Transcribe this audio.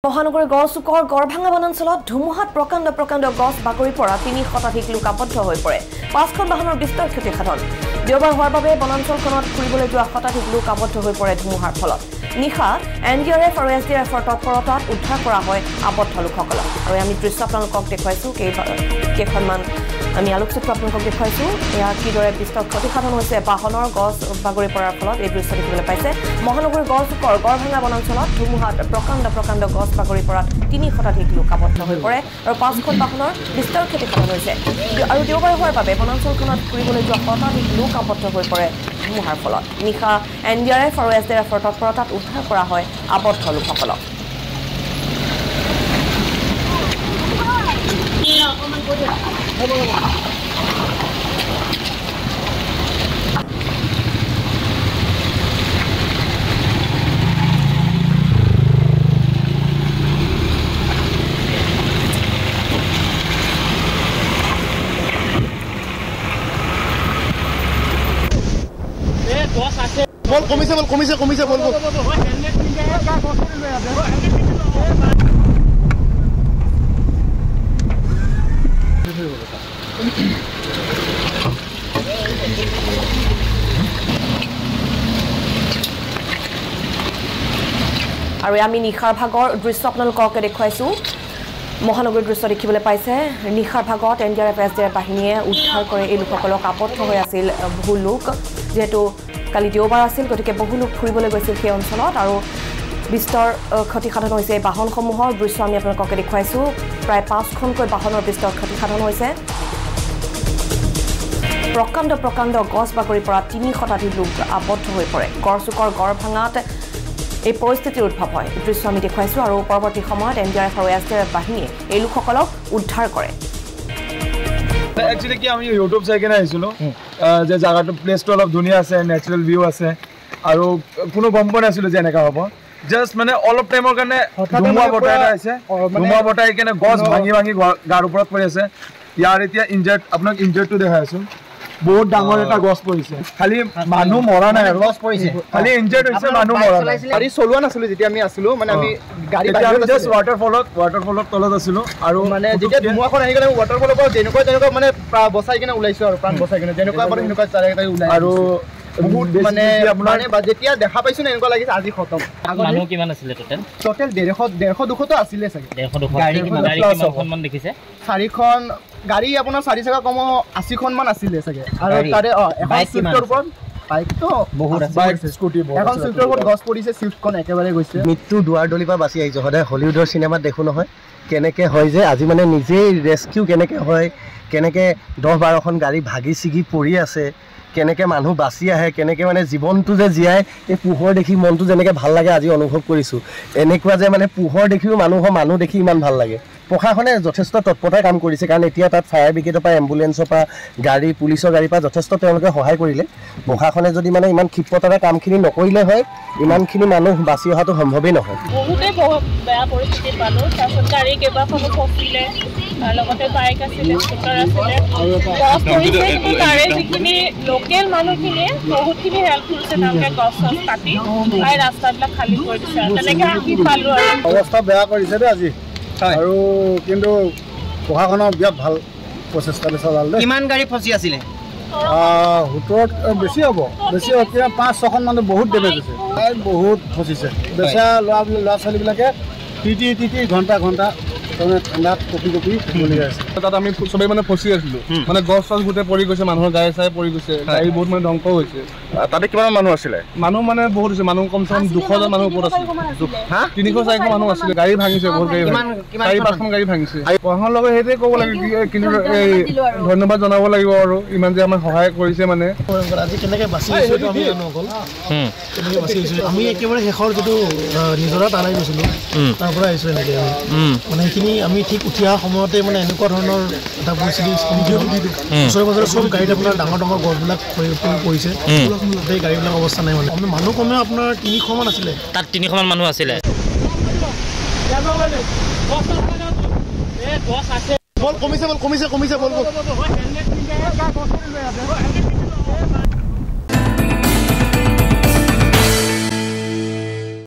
মহানগৰীৰ গড়চুকৰ গড়ভাঙা বনাঞ্চলত ধুমুহাত প্ৰকাণ্ড গছ বাগৰি পৰা ৩০ শতাধিক লোক আবদ্ধ হৈ পৰে। ৫খন বাহনৰ বিস্তৰ ক্ষতিসাধন। দেওবাৰ হোৱাৰ বাবে বনাঞ্চলখনত ফুৰিবলৈ যোৱা শতাধিক লোক আবদ্ধ হৈ পৰে ধুমুহাৰ ফলত। নিশা NDRF আৰু SDRFৰ তৎপৰতাত উদ্ধাৰ কৰা হয় আবদ্ধ লোকসকলক। আৰু আমি দৃশ্য আপোনালোকক দেখুৱাইছোঁ কেইখনমান আমি আলোকচিত্ৰ আপোনালোকক দেখুৱাইছোঁ। এয়া কিদৰে বিস্তৰ ক্ষতিসাধন হৈছে বাহনৰ গছ বাগৰি পৰাৰ ফলত এই দৃশ্য দেখিবলৈ পাইছে। মহানগৰীৰ গড়চুকৰ গড়ভাঙা বনাঞ্চলত ধুমুহাত প্ৰকাণ্ড গছ বাগৰি পৰাত ৩০ শতাধিক লোক আবদ্ধ হৈ পৰে আৰু ৫খন বাহনৰ বিস্তৰ ক্ষতিসাধন হৈছে। আৰু দেওবাৰ হোৱাৰ বাবে বনাঞ্চলখনত ফুৰিবলৈ যোৱা শতাধিক লোক আবদ্ধ হৈ পৰে ধুমুহাৰ ফলত। নিশা NDRF আৰু SDRFৰ তৎপৰতাত উদ্ধাৰ কৰা হয় আবদ্ধ লোকসকলক। বল কমিছে বল আৰু আমি নিশাৰ ভাগৰ দৃশ্য আপোনালোকক দেখুৱাইছোঁ। মহানগৰীৰ দৃশ্য দেখিবলৈ পাইছে। নিশাৰ ভাগত NDRF SDRF বাহিনীয়ে উদ্ধাৰ কৰে এই লোকসকলক। আবদ্ধ হৈ আছিল বহু লোক, যিহেতু কালি দেওবাৰ আছিল, গতিকে বহু লোক ফুৰিবলৈ গৈছিল সেই অঞ্চলত আৰু বিস্তৰ ক্ষতিসাধন হৈছে এই বাহনসমূহৰ দৃশ্য আমি আপোনালোকক দেখুৱাইছোঁ। প্ৰায় ৫খনকৈ বাহনৰ বিস্তৰ ক্ষতিসাধন হৈছে। প্ৰকাণ্ড গছ বাগৰি পৰা ৩০ শতাধিক লোক আবদ্ধ হৈ পৰে। গড়চুকৰ গড়ভাঙাত এই পৰিস্থিতিৰ উদ্ভৱ হয়। দৃশ্য আমি দেখুৱাইছোঁ আৰু পৰৱৰ্তী সময়ত NDRF আৰু SDRF বাহিনীয়ে এই লোকসকলক উদ্ধাৰ কৰে। একচুৱেলি কি আমি ইউটিউব চাই কিনে আহিছিলোঁ যে জাগাটো প্লেচটো অলপ ধুনীয়া আছে, নেচাৰেল ভিউ আছে আৰু কোনো গম পোৱা নাছিলোঁ যে এনেকুৱা হ'ব। জাষ্ট মানে অলপ টাইমৰ কাৰণে ধুমুহা বতাহ এটা আহিছে, ধুমুহা বতাহ আহি কিনে গছ ভাঙি গাৰ ওপৰত পৰি আছে। ইয়াৰ এতিয়া আপোনাক ইনজাৰ্ডটো দেখাই আছোঁ। বহুত ডাঙৰ এটা গছ পৰিছে, খালি মানুহ মৰা নাই আৰু গছ পৰিছে, খালি ইনজাৰ্ড হৈছে, মানুহ মৰা নাই। গাড়ী চলোৱা নাছিলো যেতিয়া আমি আছিলো, মানে আমি গাড়ী জাষ্ট ৱাটাৰফলত তলত আছিলো আৰু মানে যেতিয়া ধুমুহাখন আহি গ'লে ৱাটাৰফলৰ পৰা যেনেকুৱা মানে বচাই কিনে ওলাইছো আৰু প্ৰাণ বচাই কিনে যেনেকুৱা পাৰে সেনেকুৱা ওলাই আৰু বহুত মানে যেতিয়া দেখা পাইছো না এনেকুৱা লাগিছে আজি খতম। মানুহ কিমান আছিলে টোটেল 150-200 আছিলে চাগে। গাড়ী কিমানখন দেখিছে? 4খন গাড়ী আপোনাৰ 4 চকা কম 80খন মান আছিলে চাগে। আৰু তাৰে এখন চুইফ্টৰ ওপৰত বাইকটো বহুত আছে, বাইক স্কুটি এখন চুইফ্টৰ ওপৰত গছ পৰিছে, চুইফ্টখন একেবাৰে গৈছে। মৃত্যু দুৱাৰ দলিৰ পৰা বাচি আহিছোঁ। সদায় হলিউডৰ চিনেমাত দেখোঁ নহয় কেনেকৈ হয় যে আজি মানে নিজেই ৰেস্কিউ কেনেকৈ হয়, কেনেকৈ 10-12খন গাড়ী ভাগি ছিগি পৰি আছে, কেনেকৈ মানুহ বাচি আহে, কেনেকৈ মানে জীৱনটো যে জীয়াই এই পোহৰ দেখি মনটো যেনেকৈ ভাল লাগে আজি অনুভৱ কৰিছোঁ। এনেকুৱা যে মানে পোহৰ দেখিও মানুহ দেখি ইমান ভাল লাগে। প্ৰশাসনে যথেষ্ট তৎপৰতাৰে কাম কৰিছে, কাৰণ এতিয়া তাত ফায়াৰ ব্ৰিগেডৰ পৰা, এম্বুলেঞ্চৰ পৰা, গাড়ী পুলিচৰ গাড়ীৰ পৰা যথেষ্ট তেওঁলোকে সহায় কৰিলে। প্ৰশাসনে যদি মানে ইমান ক্ষিপ্ৰতাৰে কামখিনি নকৰিলে হয়, ইমানখিনি মানুহ বাচি অহাটো সম্ভৱেই নহয়। বহুতেই বেয়া পৰিস্থিতি পালোঁ। তাৰপিছত গাড়ী কেইবাখনো ফচিলে, লগতে বাইক আছিলে, স্কুটাৰ আছিলে, গছ পৰিছে। কিন্তু তাৰে যিখিনি লোকেল মানুহখিনিয়ে বহুতখিনি হেল্প কৰিছে। তেওঁলোকে গছ কাটি প্ৰায় ৰাস্তাবিলাক খালী কৰি দিছে। তেনেকৈ আহি পালোঁ আৰু অৱস্থা বেয়া কৰিছে দেই আজি। আৰু কিন্তু প্ৰশাসনৰ বিৰাট ভাল প্ৰচেষ্টা চলালে। কিমান গাড়ী ফচি আছিলে? 70 বেছি হ'ব, 5-6খন মানুহ বহুত ডেমেজ হৈছে, বহুত ফচিছে। বেচা ল'ৰা ছোৱালীবিলাকে তিতি ঘণ্টা ঠাণ্ডাত কপি বলি আছে। তাত আমি চবেই মানে ফচি আছিলোঁ, মানে গছ চছ গোটেই পৰি গৈছে, মানুহৰ গাড়ী চাই পৰি গৈছে, গাড়ী বহুত মানে ধ্বংস হৈছে। তাতে কিমান মানুহ আছিলে? মানুহ মানে বহুত হৈছে, মানুহ কমচে কম 200জন মানুহ ওপৰত আছিলে। 300-400 মানুহ আছিলে। গাড়ী ভাঙিছে, বহুত গাড়ী 4-5খন গাড়ী ভাঙিছে। প্ৰশাসনৰ লগত সেইটোৱে ক'ব লাগে, কিন্তু এই ধন্যবাদ জনাব লাগিব আৰু ইমান যে আমাক সহায় কৰিছে। মানে আজি কেনেকৈ বাচি আহিছোঁ আমি জানো অকল কেনেকৈ বাচি আহিছোঁ। আমি একেবাৰে শেষৰ যিটো নিজৰা তালাই গৈছিলোঁ তাৰ পৰা আহিছোঁ। এনেকৈ মানে সেইখিনি আমি ঠিক উঠি অহা সময়তে মানে এনেকুৱা ধৰণৰ এটা পৰিস্থিতি ওচৰে পাজৰে চব গাড়ীত আপোনাৰ ডাঙৰ গছবিলাক পৰিছে, গোটেই গাড়ীবিলাক অৱস্থা নাই। মানে মানুহ কমেও আপোনাৰ 300 মান আছিলে। তাত 300 মান মানুহ আছিলে। বল কমিছে